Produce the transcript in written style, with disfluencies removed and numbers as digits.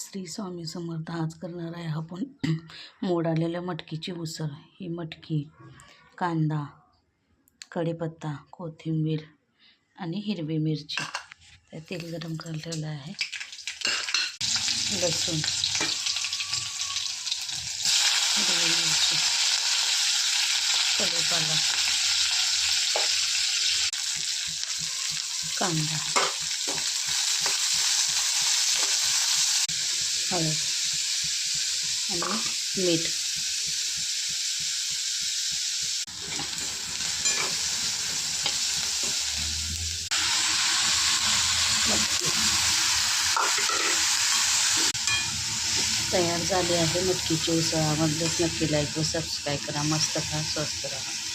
श्री स्वामी समर्थ. आज करणार आहे आपण मोड आलेल्या मटकीची उसळ. ही मटकी, कांदा, कढीपत्ता, कोथिंबीर आणि हिरवी मिरची. त्या तेल गरम करायला ठेवलं आहे. लसूण, हिरवी मिरची, कढीपत्ता, कांदा, हळद आणि मीठ. तयार झाली आहे मटकीची उसळ. आवडल्यास नक्की लाईक व सबस्क्राईब करा. मस्त खा, स्वस्त राहा.